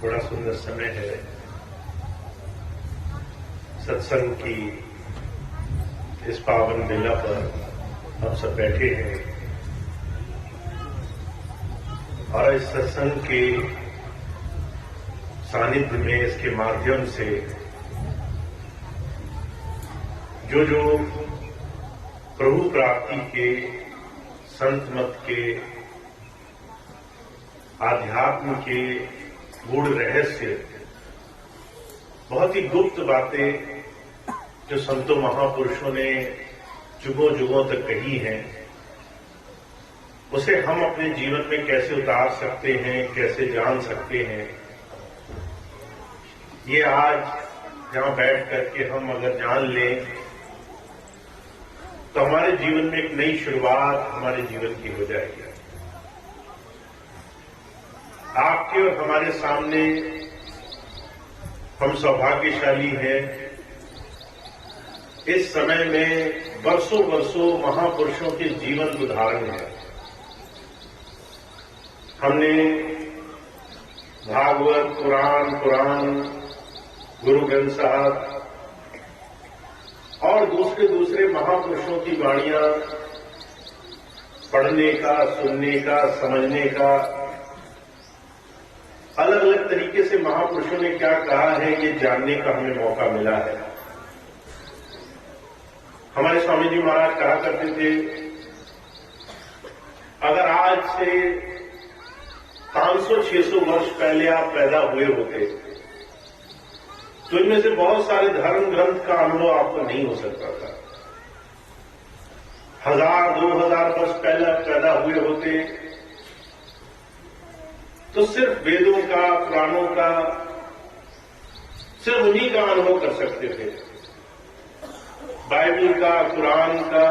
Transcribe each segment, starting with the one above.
बड़ा सुंदर समय है सत्संग की इस पावन बेला पर हम सब बैठे हैं और इस सत्संग के सानिध्य में इसके माध्यम से जो प्रभु प्राप्ति के संत मत के आध्यात्म के गूढ़ रहस्य बहुत ही गुप्त बातें जो संतों महापुरुषों ने जुगों जुगों तक कही हैं, उसे हम अपने जीवन में कैसे उतार सकते हैं, कैसे जान सकते हैं, ये आज यहां बैठ करके हम अगर जान लें तो हमारे जीवन में एक नई शुरुआत हमारे जीवन की हो जाएगी। आपके और हमारे सामने हम सौभाग्यशाली हैं, इस समय में वर्षों वर्षों महापुरुषों के जीवन उदाहरण है। हमने भागवत, पुराण, गुरु ग्रंथ साहब और दूसरे महापुरुषों की वाणियां पढ़ने का, सुनने का, समझने का, अलग अलग तरीके से महापुरुषों ने क्या कहा है ये जानने का हमें मौका मिला है। हमारे स्वामी जी महाराज कहा करते थे, अगर आज से 500-600 वर्ष पहले आप पैदा हुए होते तो इनमें से बहुत सारे धर्म ग्रंथ का अनुभव आपको नहीं हो सकता था। 1000-2000 वर्ष पहले पैदा हुए होते तो सिर्फ वेदों का, पुराणों का, सिर्फ उन्हीं का अनुभव कर सकते थे। बाइबल का, कुरान का,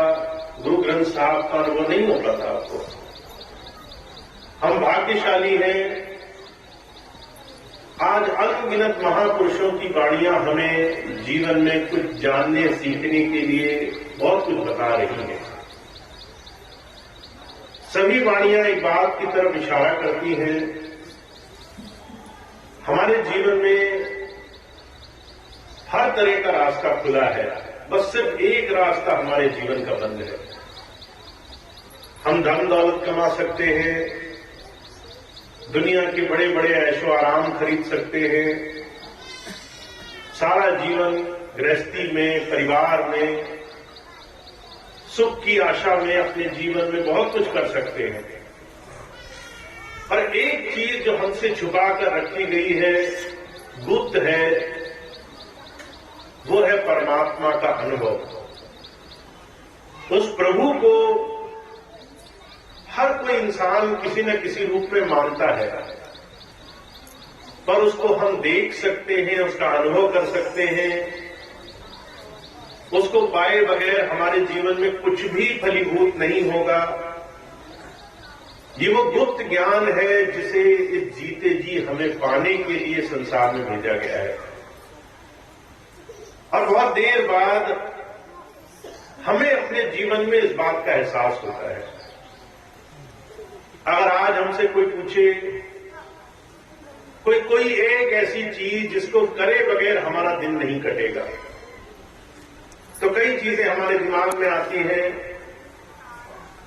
गुरु ग्रंथ साहब का अनुभव नहीं होता था आपको। हम भाग्यशाली हैं, आज अनगिनत महापुरुषों की वाणियां हमें जीवन में कुछ जानने, सीखने के लिए बहुत कुछ बता रही हैं। सभी वाणियां एक बात की तरफ इशारा करती हैं, हमारे जीवन में हर तरह का रास्ता खुला है, बस सिर्फ एक रास्ता हमारे जीवन का बंद है। हम धन दौलत कमा सकते हैं, दुनिया के बड़े बड़े ऐशो आराम खरीद सकते हैं, सारा जीवन गृहस्थी में, परिवार में, सुख की आशा में अपने जीवन में बहुत कुछ कर सकते हैं। पर एक चीज जो हमसे छुपा कर रखी गई है, गुप्त है, वो है परमात्मा का अनुभव। उस प्रभु को हर कोई इंसान किसी न किसी रूप में मानता है, पर उसको हम देख सकते हैं, उसका अनुभव कर सकते हैं, उसको पाए बगैर हमारे जीवन में कुछ भी फलीभूत नहीं होगा। ये वो गुप्त ज्ञान है जिसे इस जीते जी हमें पाने के लिए संसार में भेजा गया है। और बहुत देर बाद हमें अपने जीवन में इस बात का एहसास होता है। अगर आज हमसे कोई पूछे, कोई एक ऐसी चीज जिसको करे बगैर हमारा दिन नहीं कटेगा, तो कई चीजें हमारे दिमाग में आती हैं।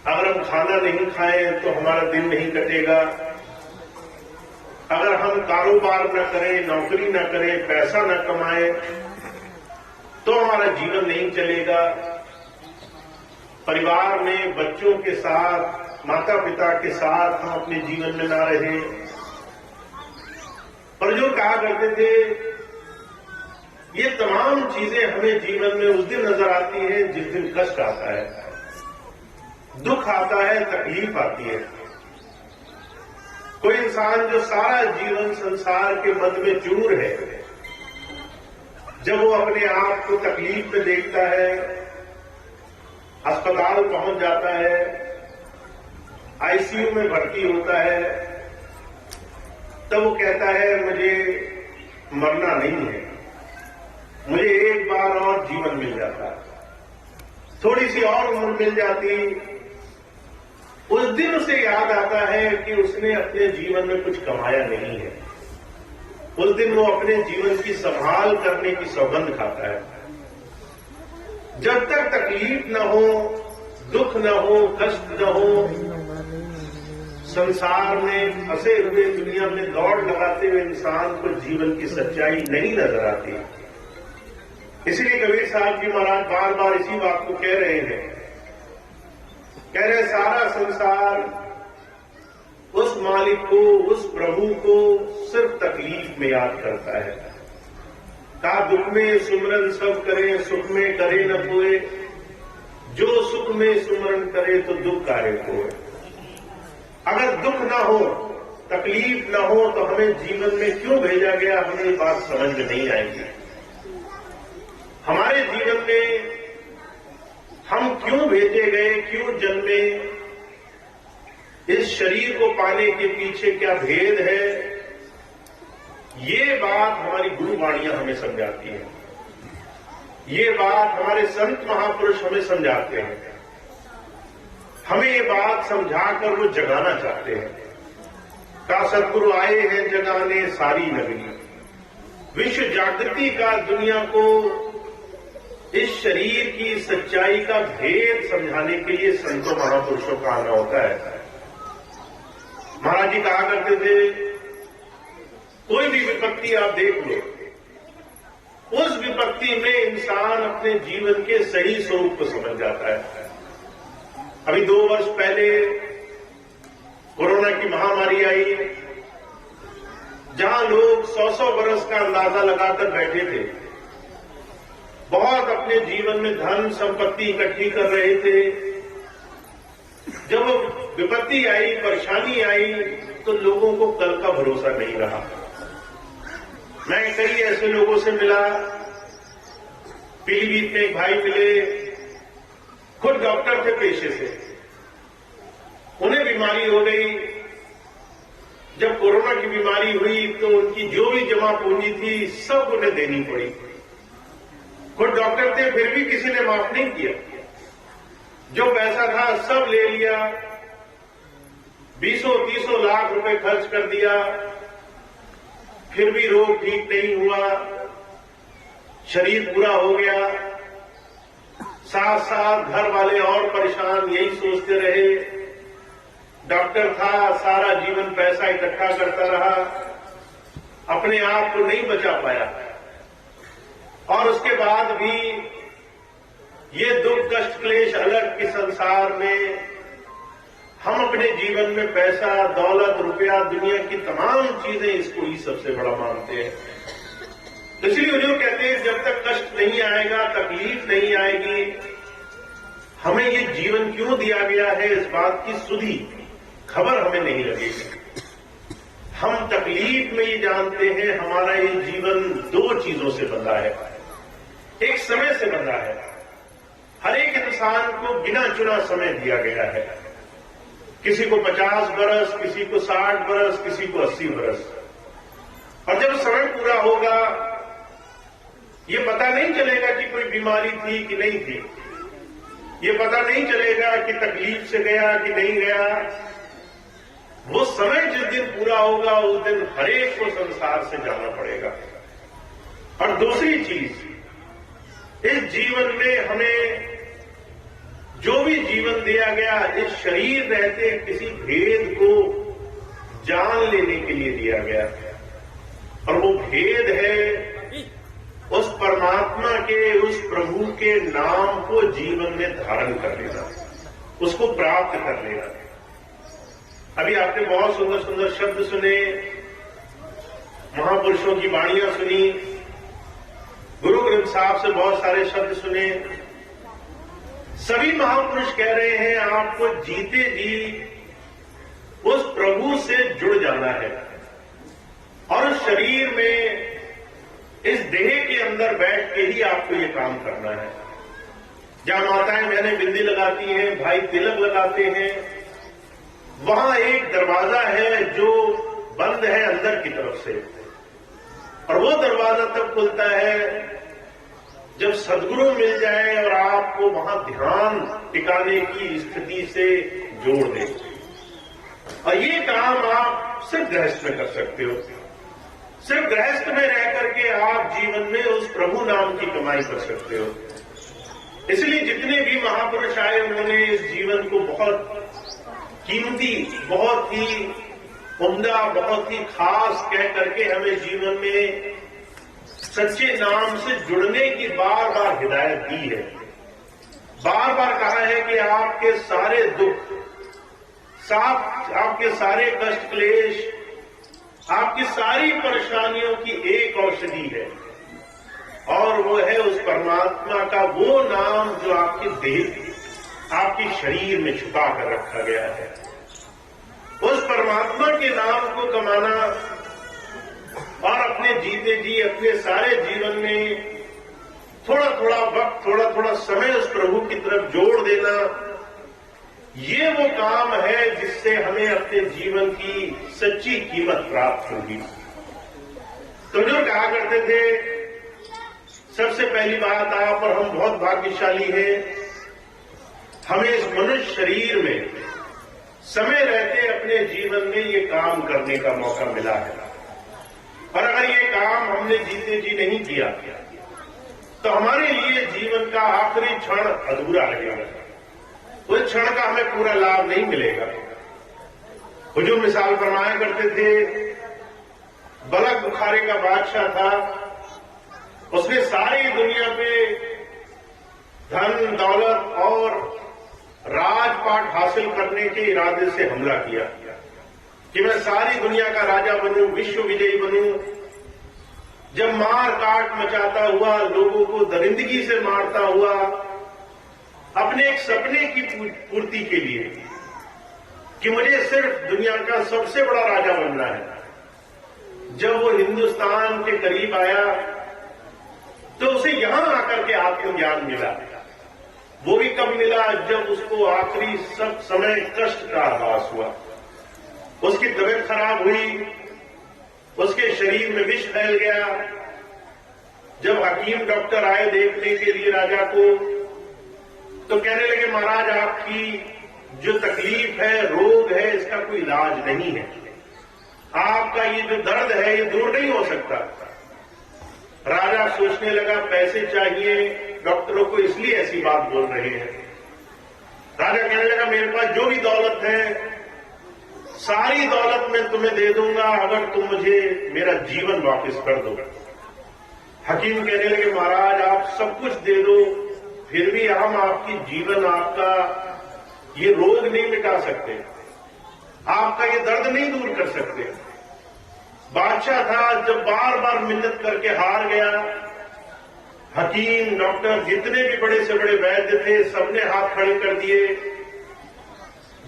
अगर हम खाना नहीं खाएं तो हमारा दिन नहीं कटेगा, अगर हम कारोबार न करें, नौकरी न करें, पैसा न कमाएं तो हमारा जीवन नहीं चलेगा, परिवार में बच्चों के साथ, माता पिता के साथ हम अपने जीवन में ना रहें। पर जो कहा करते थे, ये तमाम चीजें हमें जीवन में उस दिन नजर आती हैं जिस दिन कष्ट आता है, दुख आता है, तकलीफ आती है। कोई इंसान जो सारा जीवन संसार के मध्य में चूर है, जब वो अपने आप को तकलीफ में देखता है, अस्पताल पहुंच जाता है, आईसीयू में भर्ती होता है, तब वो कहता है मुझे मरना नहीं है, मुझे एक बार और जीवन मिल जाता, थोड़ी सी और उम्र मिल जाती। उस दिन उसे याद आता है कि उसने अपने जीवन में कुछ कमाया नहीं है। उस दिन वो अपने जीवन की संभाल करने की सौगंध खाता है। जब तक तकलीफ न हो, दुख न हो, कष्ट न हो, संसार में फंसे हुए दुनिया में दौड़ लगाते हुए इंसान को जीवन की सच्चाई नहीं नजर आती। इसलिए कबीर साहब जी महाराज बार बार इसी बात को कह रहे हैं। कह रहे सारा संसार उस मालिक को, उस प्रभु को सिर्फ तकलीफ में याद करता है। का दुख में सुमरन सब करे, सुख में करे न कोई, जो सुख में सुमरन करे तो दुख कार्य कोई। अगर दुख ना हो, तकलीफ ना हो तो हमें जीवन में क्यों भेजा गया, हमें ये बात समझ में नहीं आएगी। हमारे जीवन में हम क्यों भेजे गए, क्यों जन्मे, इस शरीर को पाने के पीछे क्या भेद है, ये बात हमारी गुरुवाणियां हमें समझाती हैं। ये बात हमारे संत महापुरुष हमें समझाते हैं। हमें ये बात समझाकर वो जगाना चाहते हैं। का सदगुरु आए हैं जगाने सारी नगरी, विश्व जागृति का दुनिया को इस शरीर की सच्चाई का भेद समझाने के लिए संतों महापुरुषों का आना होता है। महाराज जी कहा करते थे, कोई भी विपत्ति आप देख लो, उस विपत्ति में इंसान अपने जीवन के सही स्वरूप को समझ जाता है। अभी 2 वर्ष पहले कोरोना की महामारी आई, जहां लोग 100-100 बरस का अंदाजा लगाकर बैठे थे, बहुत अपने जीवन में धन संपत्ति इकट्ठी कर रहे थे। जब विपत्ति आई, परेशानी आई, तो लोगों को कल का भरोसा नहीं रहा। मैं कई ऐसे लोगों से मिला, पीलीभीत में एक भाई मिले, खुद डॉक्टर थे पेशे से, उन्हें बीमारी हो गई। जब कोरोना की बीमारी हुई तो उनकी जो भी जमा पूंजी थी सब उन्हें देनी पड़ी। खुद डॉक्टर थे, फिर भी किसी ने माफ नहीं किया। जो पैसा था सब ले लिया, 20-30 लाख रुपए खर्च कर दिया, फिर भी रोग ठीक नहीं हुआ, शरीर पूरा हो गया। साथ साथ घर वाले और परेशान, यही सोचते रहे। डॉक्टर था, सारा जीवन पैसा इकट्ठा करता रहा, अपने आप को नहीं बचा पाया। और उसके बाद भी ये दुख कष्ट क्लेश अलग के संसार में हम अपने जीवन में पैसा, दौलत, रुपया, दुनिया की तमाम चीजें इसको ही सबसे बड़ा मानते हैं। इसलिए जो कहते हैं जब तक कष्ट नहीं आएगा, तकलीफ नहीं आएगी, हमें ये जीवन क्यों दिया गया है, इस बात की सुधी खबर हमें नहीं लगेगी। हम तकलीफ में ये जानते हैं हमारा ये जीवन 2 चीजों से बंधा है। एक समय से बंधा है। हर एक इंसान को गिना चुना समय दिया गया है। किसी को 50 बरस, किसी को 60 बरस, किसी को 80 बरस। और जब समय पूरा होगा, ये पता नहीं चलेगा कि कोई बीमारी थी कि नहीं थी, ये पता नहीं चलेगा कि तकलीफ से गया कि नहीं गया। वो समय जिस दिन पूरा होगा, उस दिन हर एक को संसार से जाना पड़ेगा। और दूसरी चीज, इस जीवन में हमें जो भी जीवन दिया गया, इस शरीर रहते किसी भेद को जान लेने के लिए दिया गया। और वो भेद है उस परमात्मा के, उस प्रभु के नाम को जीवन में धारण कर लेना, उसको प्राप्त कर लेना। अभी आपने बहुत सुंदर सुंदर शब्द सुने, महापुरुषों की वाणियां सुनी, गुरु ग्रंथ साहब से बहुत सारे शब्द सुने। सभी महापुरुष कह रहे हैं आपको जीते जी उस प्रभु से जुड़ जाना है और उस शरीर में, इस देह के अंदर बैठ के ही आपको ये काम करना है। जहां माताएं बहनें बिंदी लगाती हैं, भाई तिलक लगाते हैं, वहां एक दरवाजा है जो बंद है अंदर की तरफ से, और वो दरवाजा तब खुलता है जब सदगुरु मिल जाए और आपको वहां ध्यान टिकाने की स्थिति से जोड़ दे। और ये काम आप सिर्फ गृहस्थ में कर सकते हो। सिर्फ गृहस्थ में रह करके आप जीवन में उस प्रभु नाम की कमाई कर सकते हो। इसलिए जितने भी महापुरुष आए उन्होंने इस जीवन को बहुत कीमती, बहुत ही उम्दा, बहुत ही खास कह करके हमें जीवन में सच्चे नाम से जुड़ने की बार बार हिदायत दी है। बार बार कहा है कि आपके सारे दुख, आपके सारे कष्ट क्लेश, आपकी सारी परेशानियों की एक औषधि है और वो है उस परमात्मा का वो नाम जो आपकी देह, आपके शरीर में छुपा कर रखा गया है। उस परमात्मा के नाम को कमाना और अपने जीते जी अपने सारे जीवन में थोड़ा थोड़ा वक्त, थोड़ा थोड़ा समय उस प्रभु की तरफ जोड़ देना, ये वो काम है जिससे हमें अपने जीवन की सच्ची कीमत प्राप्त होगी। तो जो कहा करते थे, सबसे पहली बात, आप और हम बहुत भाग्यशाली हैं, हमें इस मनुष्य शरीर में समय रहते अपने जीवन में ये काम करने का मौका मिला है। और अगर ये काम हमने जीते जी नहीं किया तो हमारे लिए जीवन का आखिरी क्षण अधूरा रहेगा, उस क्षण का हमें पूरा लाभ नहीं मिलेगा। हुजूर मिसाल फरमाया करते थे, बलक बुखारे का बादशाह था, उसने सारी दुनिया पे धन दौलत और राजपाट हासिल करने के इरादे से हमला किया कि मैं सारी दुनिया का राजा बनूं, विश्व विजयी बनूं। जब मार काट मचाता हुआ, लोगों को दरिंदगी से मारता हुआ, अपने एक सपने की पूर्ति के लिए कि मुझे सिर्फ दुनिया का सबसे बड़ा राजा बनना है, जब वो हिंदुस्तान के करीब आया तो उसे यहां आकर के आत्मज्ञान मिला। वो भी कब मिला? जब उसको आखिरी सब समय कष्ट का आभास हुआ, उसकी तबीयत खराब हुई, उसके शरीर में विष फैल गया। जब हकीम डॉक्टर आए देखने के लिए राजा को, तो कहने लगे, महाराज आपकी जो तकलीफ है, रोग है, इसका कोई इलाज नहीं है, आपका ये जो दर्द है ये दूर नहीं हो सकता। राजा सोचने लगा, पैसे चाहिए डॉक्टरों को, इसलिए ऐसी बात बोल रहे हैं। राजा कहने लगा, मेरे पास जो भी दौलत है सारी दौलत मैं तुम्हें दे दूंगा अगर तुम मुझे मेरा जीवन वापस कर दो। हकीम कहने लगे, महाराज आप सब कुछ दे दो, फिर भी हम आपकी जीवन, आपका ये रोग नहीं मिटा सकते, आपका ये दर्द नहीं दूर कर सकते। बादशाह था, जब बार बार मिन्नत करके हार गया, हकीम डॉक्टर जितने भी बड़े से बड़े वैद्य थे सबने हाथ खड़े कर दिए।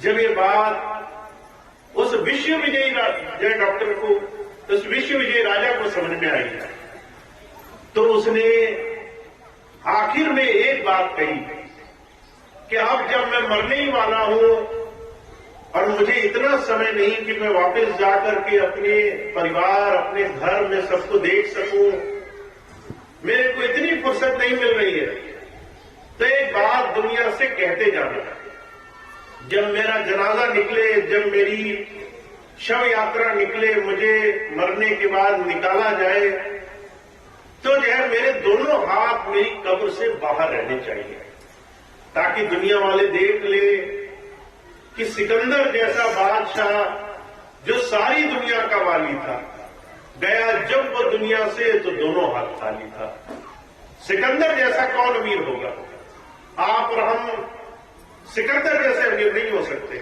जब ये बात उस विश्व विजयी डॉक्टर को, उस विश्व विजयी राजा को समझ में आई तो उसने आखिर में एक बात कही कि अब जब मैं मरने ही वाला हूं और मुझे इतना समय नहीं कि मैं वापस जाकर के अपने परिवार, अपने घर में सबको देख सकूं, मेरे को इतनी फुर्सत नहीं मिल रही है, तो एक बात दुनिया से कहते जाना, जब मेरा जनाजा निकले, जब मेरी शव यात्रा निकले, मुझे मरने के बाद निकाला जाए, तो जो है मेरे दोनों हाथ मेरी कब्र से बाहर रहने चाहिए, ताकि दुनिया वाले देख ले कि सिकंदर जैसा बादशाह जो सारी दुनिया का वाली था, गया जब वो दुनिया से तो दोनों हाथ खाली था। सिकंदर जैसा कौन अमीर होगा? आप और हम सिकंदर जैसे अमीर नहीं हो सकते।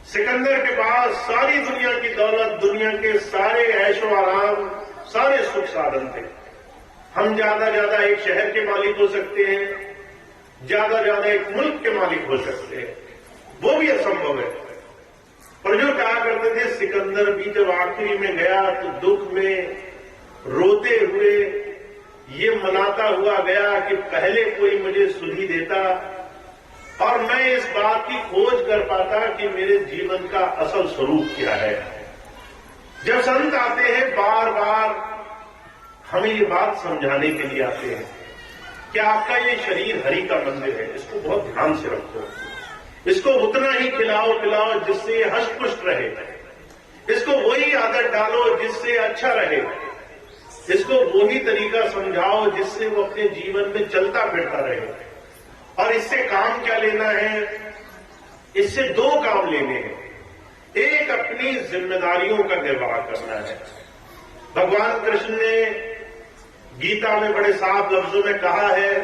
सिकंदर के पास सारी दुनिया की दौलत, दुनिया के सारे ऐशो आराम, सारे सुख साधन थे। हम ज्यादा ज्यादा एक शहर के मालिक हो सकते हैं, ज्यादा ज्यादा एक मुल्क के मालिक हो सकते हैं, वो भी असंभव है। पर जो कहा करते थे, सिकंदर भी जब आखिरी में गया तो दुख में रोते हुए ये मनाता हुआ गया कि पहले कोई मुझे सुधी देता और मैं इस बात की खोज कर पाता कि मेरे जीवन का असल स्वरूप क्या है। जब संत आते हैं बार बार हमें ये बात समझाने के लिए आते हैं कि आपका ये शरीर हरि का मंदिर है, इसको बहुत ध्यान से रखो, इसको उतना ही खिलाओ पिलाओ जिससे ये हष्ट पुष्ट रहे, इसको वही आदत डालो जिससे अच्छा रहे, इसको वही तरीका समझाओ जिससे वो अपने जीवन में चलता फिरता रहे। और इससे काम क्या लेना है? इससे दो काम लेने हैं। एक, अपनी जिम्मेदारियों का निर्वाह करना है। भगवान कृष्ण ने गीता में बड़े साफ लफ्जों में कहा है,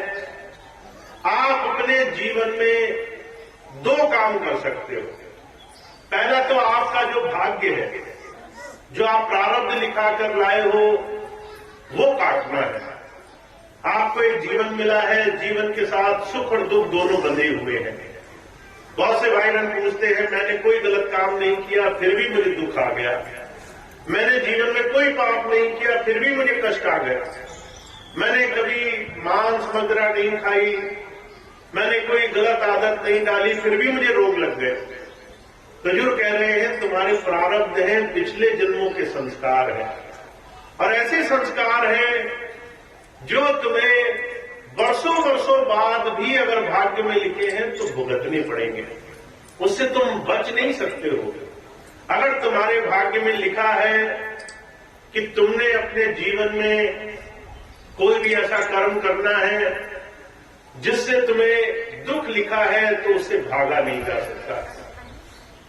आप अपने जीवन में दो काम कर सकते हो। पहला तो आपका जो भाग्य है, जो आप प्रारब्ध लिखा कर लाए हो, वो काटना है। आपको एक जीवन मिला है, जीवन के साथ सुख और दुख दोनों बंधे हुए हैं। बहुत से भाई बहन पूछते हैं, मैंने कोई गलत काम नहीं किया फिर भी मुझे दुख आ गया, मैंने जीवन में कोई पाप नहीं किया फिर भी मुझे कष्ट आ गया, मैंने कभी मांस मदिरा नहीं खाई, मैंने कोई गलत आदत नहीं डाली फिर भी मुझे रोग लग गए। तो जो कह रहे हैं तुम्हारे प्रारब्ध हैं, पिछले जन्मों के संस्कार हैं, और ऐसे संस्कार हैं जो तुम्हें वर्षों वर्षों बाद भी अगर भाग्य में लिखे हैं तो भुगतने पड़ेंगे, उससे तुम बच नहीं सकते हो। अगर तुम्हारे भाग्य में लिखा है कि तुमने अपने जीवन में कोई भी ऐसा कर्म करना है जिससे तुम्हें दुख लिखा है, तो उससे भागा नहीं जा सकता।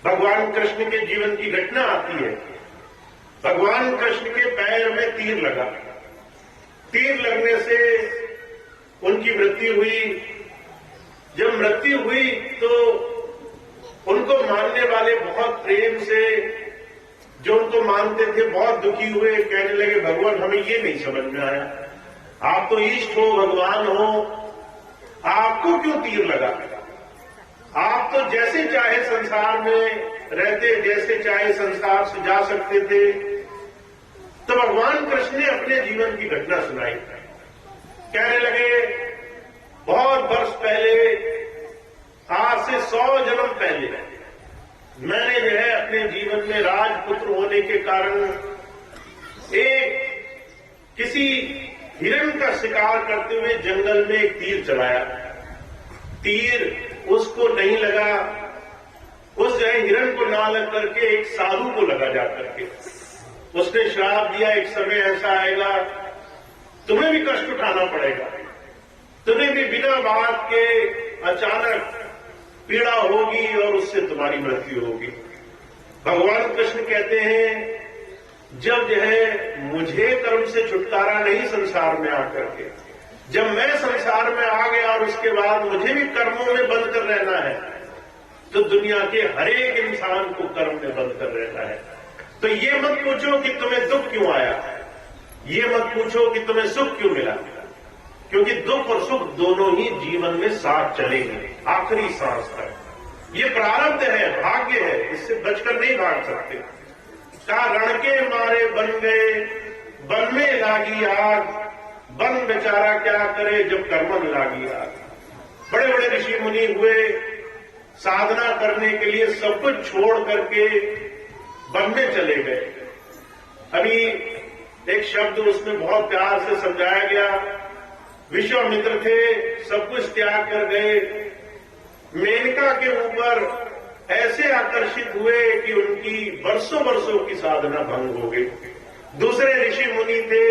भगवान कृष्ण के जीवन की घटना आती है। भगवान कृष्ण के पैर में तीर लगा, तीर लगने से उनकी मृत्यु हुई। जब मृत्यु हुई तो उनको मानने वाले बहुत प्रेम से, जो उनको मानते थे, बहुत दुखी हुए, कहने लगे भगवान हमें ये नहीं समझ में आया, आप तो ईष्ट हो, भगवान हो, आपको क्यों तीर लगा? आप तो जैसे चाहे संसार में रहते, जैसे चाहे संसार से जा सकते थे। तो भगवान कृष्ण ने अपने जीवन की घटना सुनाई। कहने लगे बहुत वर्ष पहले, आज से 100 जन्म पहले, मैंने जो है अपने जीवन में राजपुत्र होने के कारण किसी हिरण का शिकार करते हुए जंगल में एक तीर चलाया। तीर उसको नहीं लगा, उस जो है हिरण को ना लग करके एक साधु को लगा जा करके। उसने श्राप दिया, एक समय ऐसा आएगा तुम्हें भी कष्ट उठाना पड़ेगा, तुम्हें भी बिना बात के अचानक पीड़ा होगी और उससे तुम्हारी मृत्यु होगी। भगवान कृष्ण कहते हैं जब जो है मुझे कर्म से छुटकारा नहीं संसार में आकर के, जब मैं संसार में आ गया और उसके बाद मुझे भी कर्मों में बंद कर रहना है, तो दुनिया के हर एक इंसान को कर्म में बंद कर रहना है। तो ये मत पूछो कि तुम्हें दुख क्यों आया, ये मत पूछो कि तुम्हें सुख क्यों मिला, क्योंकि दुख और सुख दोनों ही जीवन में साथ चलेंगे आखिरी सांस तक। ये प्रारब्ध है, भाग्य है, इससे बचकर नहीं भाग सकते। का रण के मारे बन गए, बन में लागी आग, बन बेचारा क्या करे जब कर्मन लागी आग। बड़े बड़े ऋषि मुनि हुए, साधना करने के लिए सब कुछ छोड़ करके वन में चले गए। अभी एक शब्द उसमें बहुत प्यार से समझाया गया, विश्वामित्र थे, सब कुछ त्याग कर गए, मेनका के ऊपर ऐसे आकर्षित हुए कि उनकी वर्षों वर्षों की साधना भंग हो गई। दूसरे ऋषि मुनि थे,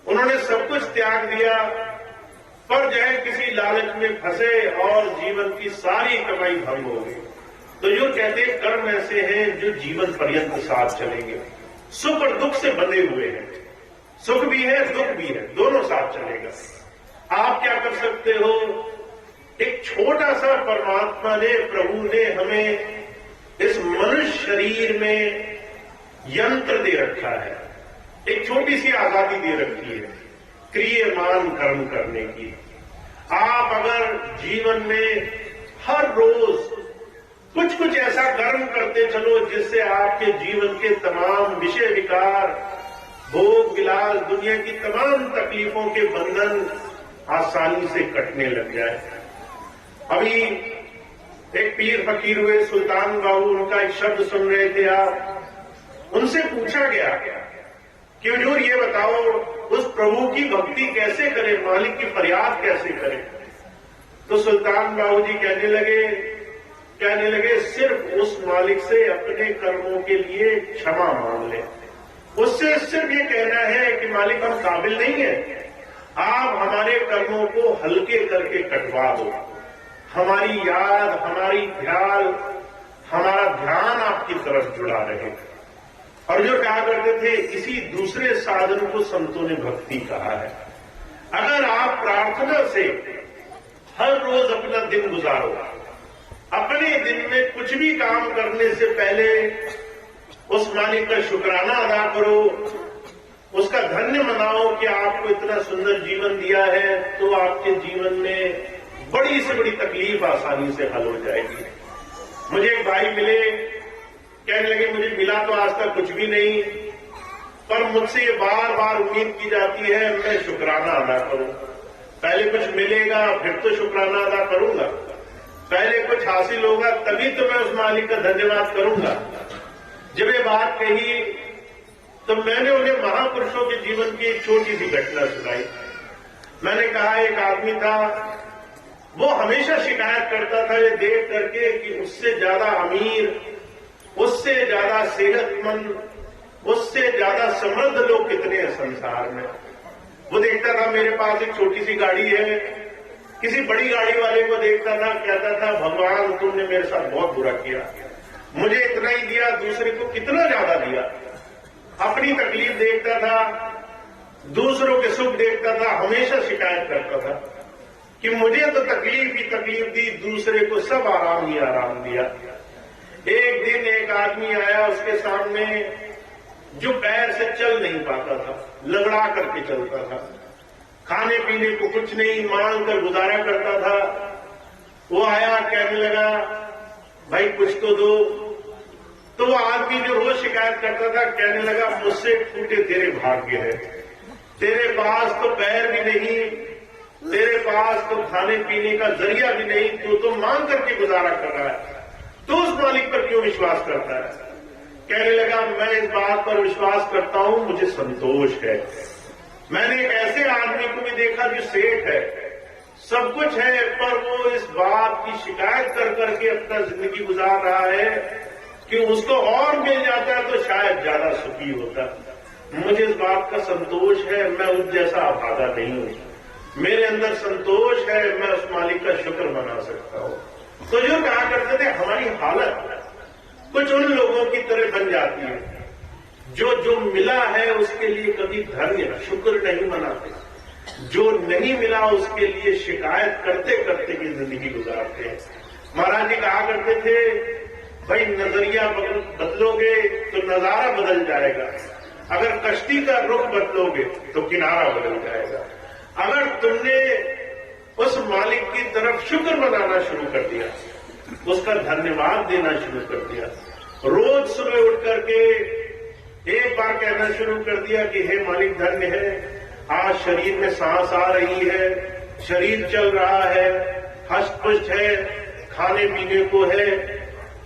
उन्होंने सब कुछ त्याग दिया, पर जो है किसी लालच में फंसे और जीवन की सारी कमाई भंग हो गई। तो यूं कहते हैं कर्म ऐसे हैं जो जीवन पर्यंत साथ चलेंगे, सुख और दुख से बंधे हुए हैं, सुख भी है दुख भी है, दोनों साथ चलेगा। आप क्या कर सकते हो? एक छोटा सा परमात्मा ने, प्रभु ने हमें इस मनुष्य शरीर में यंत्र दे रखा है, एक छोटी सी आजादी दे रखी है क्रियमान कर्म करने की। आप अगर जीवन में हर रोज कुछ कुछ ऐसा कर्म करते चलो जिससे आपके जीवन के तमाम विषय विकार, भोग विलास, दुनिया की तमाम तकलीफों के बंधन आसानी से कटने लग जाए। अभी एक पीर फकीर हुए सुल्तान बाबू, उनका एक शब्द सुन रहे थे आप, उनसे पूछा गया कि हुजूर ये बताओ उस प्रभु की भक्ति कैसे करें, मालिक की फरियाद कैसे करें? तो सुल्तान बाबू जी कहने लगे कहने लगे सिर्फ उस मालिक से अपने कर्मों के लिए क्षमा मांग लें। उससे सिर्फ ये कहना है कि मालिक हम काबिल नहीं है, आप हमारे कर्मों को हल्के करके कटवा दो, हमारी याद, हमारी ख्याल, हमारा ध्यान आपकी तरफ जुड़ा रहे। और जो कहा करते थे, इसी दूसरे साधन को संतों ने भक्ति कहा है। अगर आप प्रार्थना से हर रोज अपना दिन गुजारो, अपने दिन में कुछ भी काम करने से पहले उस मालिक का शुक्राना अदा करो, उसका धन्य मनाओ कि आपको इतना सुंदर जीवन दिया है, तो आपके जीवन में बड़ी से बड़ी तकलीफ आसानी से हल हो जाएगी। मुझे एक भाई मिले, कहने लगे मुझे मिला तो आज तक कुछ भी नहीं, पर मुझसे ये बार बार उम्मीद की जाती है मैं शुक्राना अदा करूं। पहले कुछ मिलेगा फिर तो शुक्राना अदा करूंगा, पहले कुछ हासिल होगा तभी तो मैं उस मालिक का धन्यवाद करूंगा। जब ये बात कही तो मैंने उन्हें महापुरुषों के जीवन की एक छोटी सी घटना सुनाई। मैंने कहा एक आदमी था, वो हमेशा शिकायत करता था ये देख करके कि उससे ज्यादा अमीर, उससे ज्यादा सेहतमंद, उससे ज्यादा समृद्ध लोग कितने हैं संसार में। वो देखता था मेरे पास एक छोटी सी गाड़ी है, किसी बड़ी गाड़ी वाले को देखता था, कहता था भगवान तुमने मेरे साथ बहुत बुरा किया, मुझे इतना ही दिया, दूसरे को कितना ज्यादा दिया। अपनी तकलीफ देखता था, दूसरों के सुख देखता था, हमेशा शिकायत करता था कि मुझे तो तकलीफ ही तकलीफ दी, दूसरे को सब आराम ही आराम दिया। एक दिन एक आदमी आया उसके सामने जो पैर से चल नहीं पाता था, लगड़ा करके चलता था, खाने पीने को कुछ नहीं, मांग कर गुजारा करता था। वो आया, कहने लगा भाई कुछ तो दो। तो वो आदमी जो रोज शिकायत करता था कहने लगा मुझसे टूटे तेरे भाग्य है, तेरे पास तो पैर भी नहीं, तेरे पास तो खाने पीने का जरिया भी नहीं, तू तो मांग करके गुजारा कर रहा है, तो उस मालिक पर क्यों विश्वास करता है। कहने लगा मैं इस बात पर विश्वास करता हूं, मुझे संतोष है। मैंने एक ऐसे आदमी को भी देखा जो सेठ है, सब कुछ है, पर वो इस बात की शिकायत कर करके अपना जिंदगी गुजार रहा है कि उसको और मिल जाता तो शायद ज्यादा सुखी होता। मुझे इस बात का संतोष है, मैं उस जैसा अभागा नहीं हूं, मेरे अंदर संतोष है, मैं उस मालिक का शुक्र मना सकता हूं। तो जो कहा करते थे हमारी हालत कुछ उन लोगों की तरह बन जाती है जो मिला है उसके लिए कभी धन्य शुक्र नहीं मनाते, जो नहीं मिला उसके लिए शिकायत करते करते की जिंदगी गुजारते हैं। महाराज जी कहा करते थे भाई नजरिया बदलोगे तो नजारा बदल जाएगा, अगर कश्ती का रुख बदलोगे तो किनारा बदल जाएगा। अगर तुमने उस मालिक की तरफ शुक्र मनाना शुरू कर दिया, उसका धन्यवाद देना शुरू कर दिया, रोज सुबह उठ करके एक बार कहना शुरू कर दिया कि हे मालिक धन्य है, आज शरीर में सांस आ रही है, शरीर चल रहा है, हष्ट पुष्ट है, खाने पीने को है,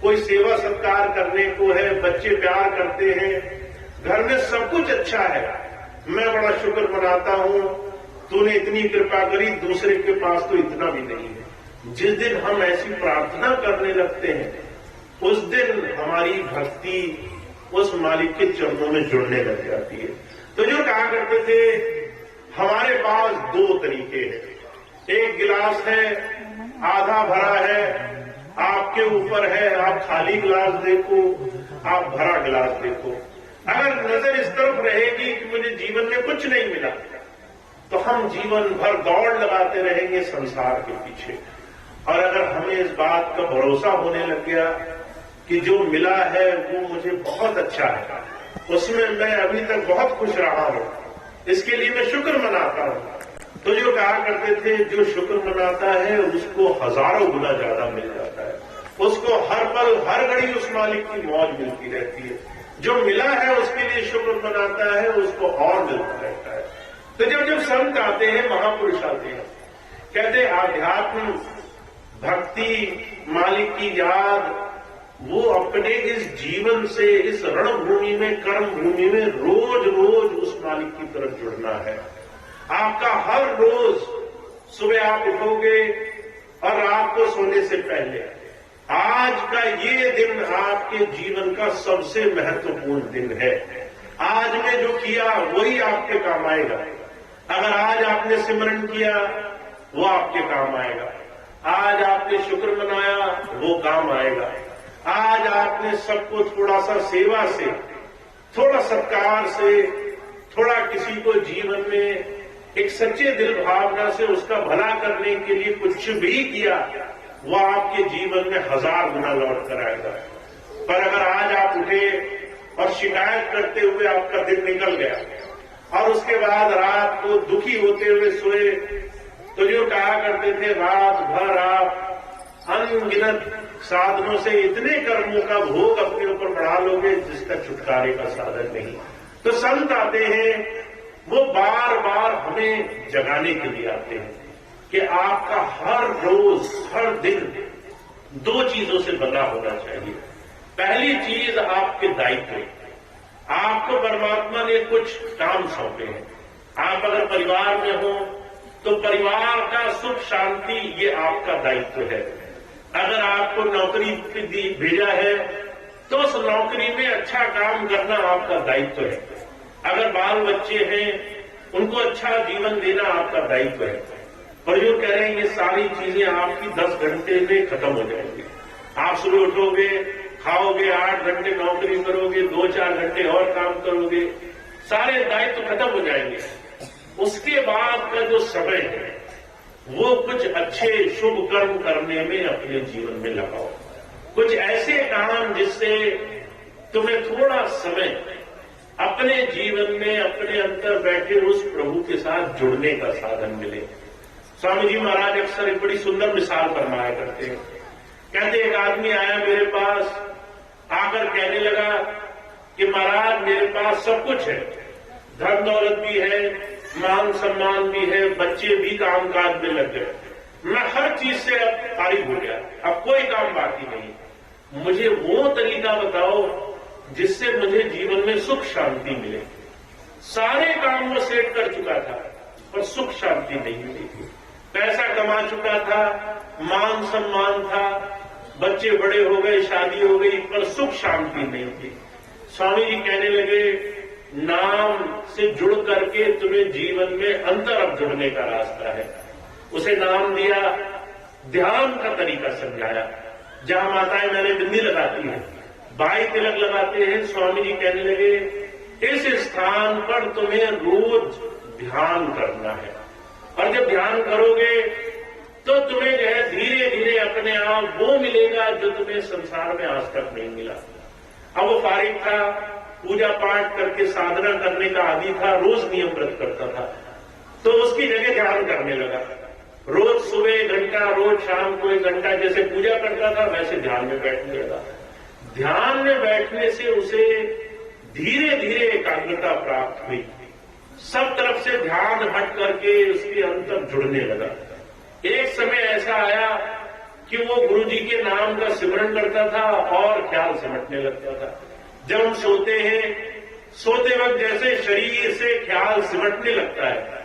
कोई सेवा सत्कार करने को है, बच्चे प्यार करते हैं, घर में सब कुछ अच्छा है, मैं बड़ा शुक्र मनाता हूं, तूने इतनी कृपा करी, दूसरे के पास तो इतना भी नहीं है। जिस दिन हम ऐसी प्रार्थना करने लगते हैं उस दिन हमारी भक्ति उस मालिक के चरणों में जुड़ने लग जाती है। तो जो कहा करते थे हमारे पास दो तरीके हैं, एक गिलास है आधा भरा है, आपके ऊपर है, आप खाली गिलास देखो, आप भरा गिलास देखो। अगर नजर इस तरफ रहेगी कि मुझे जीवन में कुछ नहीं मिला, तो हम जीवन भर दौड़ लगाते रहेंगे संसार के पीछे। और अगर हमें इस बात का भरोसा होने लग गया कि जो मिला है वो मुझे बहुत अच्छा है, उसमें मैं अभी तक बहुत खुश रहा हूं, इसके लिए मैं शुक्र मनाता हूं, तो जो कहा करते थे जो शुक्र मनाता है उसको हजारों गुना ज्यादा मिल जाता है, उसको हर पल हर घड़ी उस मालिक की मौज मिलती रहती है। जो मिला है उसके लिए शुक्र मनाता है, उसको और मिलता रहता है। तो जब संत आते हैं, महापुरुष आते हैं, कहते आध्यात्म, भक्ति, मालिक की याद, वो अपने इस जीवन से, इस रणभूमि में, कर्म भूमि में रोज रोज उस मालिक की तरफ जुड़ना है। आपका हर रोज सुबह आप उठोगे और रात को सोने से पहले आज का ये दिन आपके जीवन का सबसे महत्वपूर्ण दिन है। आज में जो किया वही आपके काम आएगा। अगर आज आपने सिमरन किया वो आपके काम आएगा। आज आपने शुक्र मनाया वो काम आएगा। आज आपने सबको थोड़ा सा सेवा से, थोड़ा सत्कार से, थोड़ा किसी को जीवन में एक सच्चे दिल भावना से उसका भला करने के लिए कुछ भी किया, वह आपके जीवन में 1000 गुना लौट कर आएगा। पर अगर आज आप उठे और शिकायत करते हुए आपका दिन निकल गया और उसके बाद रात को दुखी होते हुए सोए, तो जो कहा करते थे रात भर आप अनगिनत साधनों से इतने कर्मों का भोग अपने ऊपर बढ़ा लोगे जिसका छुटकारे का साधन नहीं। तो संत आते हैं, वो बार बार हमें जगाने के लिए आते हैं कि आपका हर रोज हर दिन 2 चीजों से बना होना चाहिए। पहली चीज आपके दायित्व। आपको परमात्मा ने कुछ काम सौंपे हैं। आप अगर परिवार में हो तो परिवार का सुख शांति ये आपका दायित्व है। अगर आपको नौकरी भेजा है तो उस नौकरी में अच्छा काम करना आपका दायित्व है। अगर बाल बच्चे हैं उनको अच्छा जीवन देना आपका दायित्व है। और जो कह रहे हैं ये सारी चीजें आपकी 10 घंटे में खत्म हो जाएंगी। आप सुबह उठोगे, खाओगे, 8 घंटे नौकरी करोगे, 2-4 घंटे और काम करोगे, सारे दायित्व खत्म हो जाएंगे। उसके बाद का जो समय है वो कुछ अच्छे शुभ कर्म करने में अपने जीवन में लगाओ। कुछ ऐसे काम जिससे तुम्हें थोड़ा समय अपने जीवन में अपने अंदर बैठे उस प्रभु के साथ जुड़ने का साधन मिले। स्वामी जी महाराज अक्सर एक बड़ी सुंदर मिसाल फरमाया करते हैं। कहते एक आदमी आया मेरे पास, आकर कहने लगा कि महाराज मेरे पास सब कुछ है, धन दौलत भी है, मान सम्मान भी है, बच्चे भी कामकाज में लग गए, मैं हर चीज से अब फारिग हो गया, अब कोई काम बाकी नहीं। मुझे वो तरीका बताओ जिससे मुझे जीवन में सुख शांति मिले। सारे काम वो सेट कर चुका था पर सुख शांति नहीं मिली थी। पैसा कमा चुका था, मान सम्मान था, बच्चे बड़े हो गए, शादी हो गई, पर सुख शांति नहीं थी। स्वामी जी कहने लगे नाम से जुड़ करके तुम्हें जीवन में अंतर अब जुड़ने का रास्ता है। उसे नाम दिया, ध्यान का तरीका समझाया। जहां माताएं मैंने बिंदी लगाती हैं, बाई तिलक लगाते हैं, स्वामी जी कहने लगे इस स्थान पर तुम्हें रोज ध्यान करना है। और जब ध्यान करोगे तो तुम्हें जो है धीरे धीरे अपने आप वो मिलेगा जो तुम्हें संसार में आज तक नहीं मिला। अब वो फारिग था, पूजा पाठ करके साधना करने का आदी था, रोज नियम व्रत करता था, तो उसकी जगह ध्यान करने लगा। रोज सुबह 1 घंटा, रोज शाम को 1 घंटा, जैसे पूजा करता था वैसे ध्यान में बैठने लगा। ध्यान में बैठने से उसे धीरे धीरे एकाग्रता प्राप्त हुई। सब तरफ से ध्यान हट करके उसके अंतर जुड़ने लगा। एक समय ऐसा आया कि वो गुरु जी के नाम का सिमरन करता था और ख्याल सिमटने लगता था। जब हम सोते हैं, सोते वक्त जैसे शरीर से ख्याल सिमटने लगता है,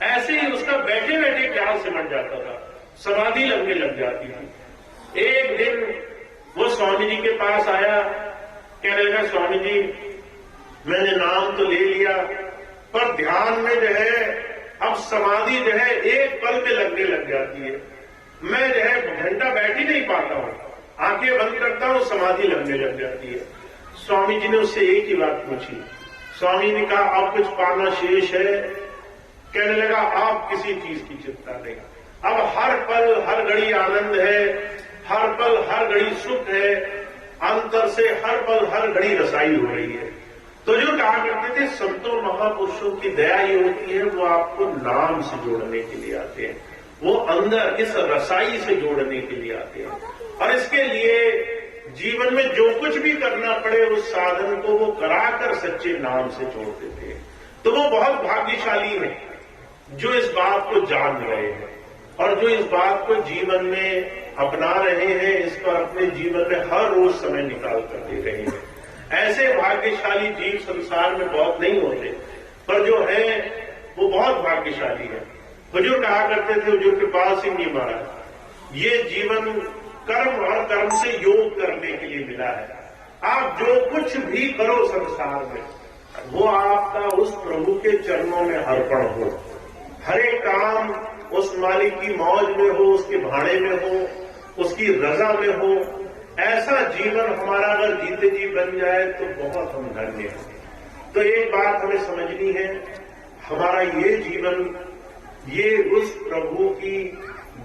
ऐसे ही उसका बैठे बैठे ख्याल सिमट जाता था, समाधि लगने लग जाती थी। एक दिन वो स्वामी जी के पास आया, कहने लगा स्वामी जी मैंने नाम तो ले लिया पर ध्यान में जो है अब समाधि जो है एक पल में लगने लग जाती है। मैं जो है घंटा बैठ ही नहीं पाता हूं, आंखें बंद करता हूं समाधि लगने लग जाती है। स्वामी जी ने उससे एक ही बात पूछी। स्वामी ने कहा अब कुछ पाना शेष है? कहने लगा आप किसी चीज की चिंता नहीं, अब हर पल हर घड़ी आनंद है, हर पल हर घड़ी सुख है, अंतर से हर पल हर घड़ी रसाई हो रही है। तो जो कहा करते थे संतों महापुरुषों की दया ये होती है, वो आपको नाम से जोड़ने के लिए आते हैं, वो अंदर इस रसाई से जोड़ने के लिए आते हैं। और इसके लिए जीवन में जो कुछ भी करना पड़े उस साधन को वो कराकर सच्चे नाम से जोड़ देते हैं। तो वो बहुत भाग्यशाली है जो इस बात को जान रहे हैं और जो इस बात को जीवन में अपना रहे हैं, इस पर अपने जीवन में हर रोज समय निकाल कर दे रहे हैं। ऐसे भाग्यशाली जीव संसार में बहुत नहीं होते, पर जो है वो बहुत भाग्यशाली है। हुजूर कहा करते थे, हुजूर कृपाल सिंह जी महाराज, ये जीवन कर्म और कर्म से योग करने के लिए मिला है। आप जो कुछ भी करो संसार में, वो आपका उस प्रभु के चरणों में अर्पण हो। हर एक काम उस मालिक की मौज में हो, उसके भाड़े में हो, उसकी रजा में हो। ऐसा जीवन हमारा अगर जीते जी बन जाए तो बहुत हम धन्य हैं। तो एक बात हमें समझनी है, हमारा ये जीवन, ये उस प्रभु की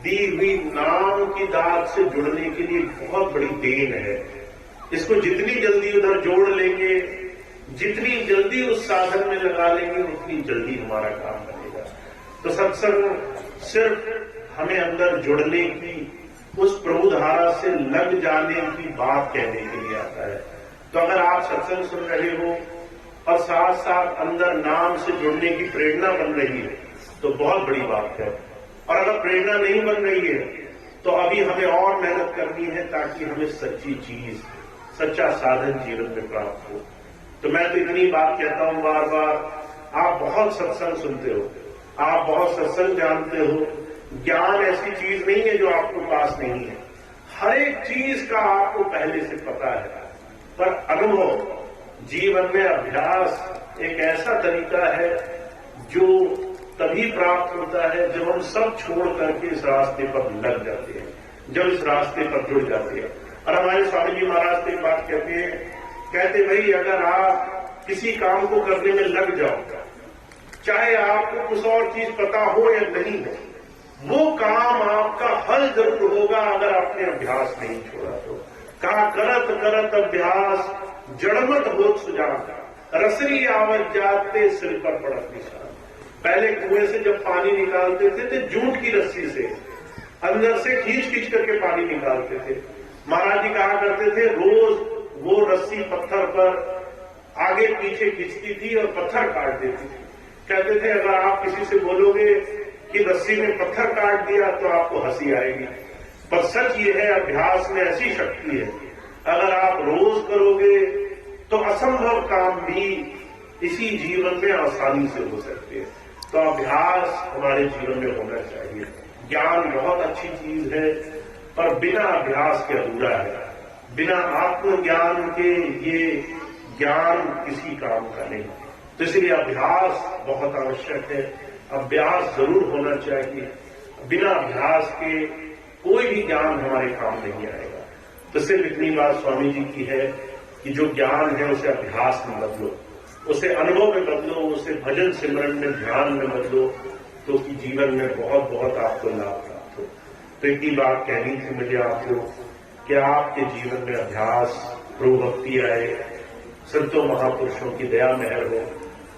दी हुई नाम की दात से जुड़ने के लिए बहुत बड़ी देन है। इसको जितनी जल्दी उधर जोड़ लेंगे, जितनी जल्दी उस साधन में लगा लेंगे, उतनी जल्दी हमारा काम बनेगा। तो सत्संग सिर्फ हमें अंदर जुड़ने की, उस प्रभु धारा से लग जाने की बात कहने के लिए आता है। तो अगर आप सत्संग सुन रहे हो और साथ साथ अंदर नाम से जुड़ने की प्रेरणा बन रही है तो बहुत बड़ी बात है। और अगर प्रेरणा नहीं बन रही है तो अभी हमें और मेहनत करनी है ताकि हमें सच्ची चीज, सच्चा साधन जीवन में प्राप्त हो। तो मैं तो इतनी बात कहता हूं बार बार, आप बहुत सत्संग सुनते हो, आप बहुत सत्संग जानते हो। ज्ञान ऐसी चीज नहीं है जो आपको पास नहीं है। हर एक चीज का आपको पहले से पता है, पर अनुभव, जीवन में अभ्यास एक ऐसा तरीका है जो तभी प्राप्त होता है जब हम सब छोड़ करके इस रास्ते पर लग जाते हैं, जब इस रास्ते पर जुड़ जाते हैं। और हमारे स्वामी जी महाराज एक बात कहते भाई अगर आप किसी काम को करने में लग जाओ, चाहे आपको कुछ और चीज पता हो या नहीं हो, वो काम आपका हल जरूर होगा अगर आपने अभ्यास नहीं छोड़ा तो। कहा करत करत अभ्यास जड़मत होत सुजान, रसरी आवत जाते सिर पर पड़त निशान। पहले कुएं से जब पानी निकालते थे तो जूट की रस्सी से अंदर से खींच करके पानी निकालते थे। महाराज जी कहा करते थे रोज वो रस्सी पत्थर पर आगे पीछे खींचती थी और पत्थर काट देती थी। कहते थे अगर आप किसी से बोलोगे कि रस्सी में पत्थर काट दिया तो आपको हंसी आएगी, पर सच ये है अभ्यास में ऐसी शक्ति है, अगर आप रोज करोगे तो असंभव काम भी इसी जीवन में आसानी से हो सकते हैं। तो अभ्यास हमारे जीवन में होना चाहिए। ज्ञान बहुत अच्छी चीज है, पर बिना अभ्यास के अधूरा है। बिना आत्मज्ञान के ये ज्ञान किसी काम का नहीं। तो इसलिए अभ्यास बहुत आवश्यक है, अभ्यास जरूर होना चाहिए। बिना अभ्यास के कोई भी ज्ञान हमारे काम नहीं आएगा। तो सिर्फ इतनी बात स्वामी जी की है कि जो ज्ञान है उसे अभ्यास में बदलो, उसे अनुभव में बदलो, उसे भजन सिमरन में, ध्यान में बदलो, तो कि जीवन में बहुत बहुत आपको लाभ प्राप्त हो। तो इतनी बात कहनी थी मुझे आपको कि आपके जीवन में अभ्यास, प्रभु भक्ति आए, संतों महापुरुषों की दया मेहर हो,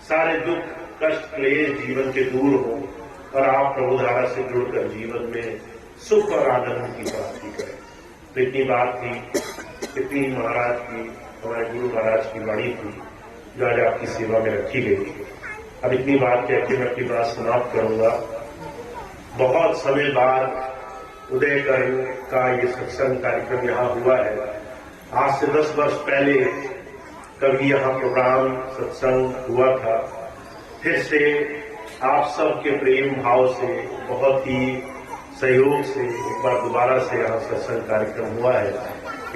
सारे दुख कष्ट क्लेश जीवन के दूर हो और आप प्रभुधारा से जुड़कर जीवन में सुख और आनंद की प्राप्ति करें। तो इतनी बात थी, इतनी महाराज की, हमारे गुरु महाराज की वाणी थी जो आज आपकी सेवा में रखी गई। अब इतनी बात कहकर मैं अपनी बात समाप्त करूंगा। बहुत समय बाद उदयकर्ण का ये सत्संग कार्यक्रम यहाँ हुआ है। आज से 10 वर्ष पहले कभी यहाँ प्रोग्राम सत्संग हुआ था। फिर से आप सबके प्रेम भाव से, बहुत ही सहयोग से एक बार दोबारा से यहाँ सत्संग कार्यक्रम हुआ है।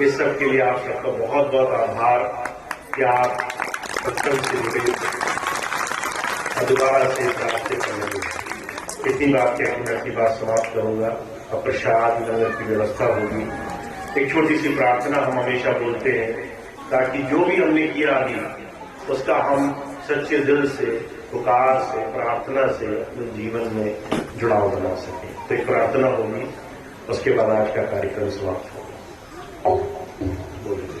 इस सब के लिए आप सबका बहुत बहुत आभार कि आप सत्संग से जुड़े और दोबारा से इस रास्ते पर लगे। इतनी बात कहकर मैं अपनी बात समाप्त करूंगा। और प्रसाद लंगर की व्यवस्था होगी। एक छोटी सी प्रार्थना हम हमेशा बोलते हैं ताकि जो भी हमने किया अभी उसका हम सच्चे दिल से, पुकार से, प्रार्थना से अपने जीवन में जुड़ाव बना सकें। तो एक प्रार्थना होगी, उसके बाद आज का कार्यक्रम समाप्त होगा। बोलिए।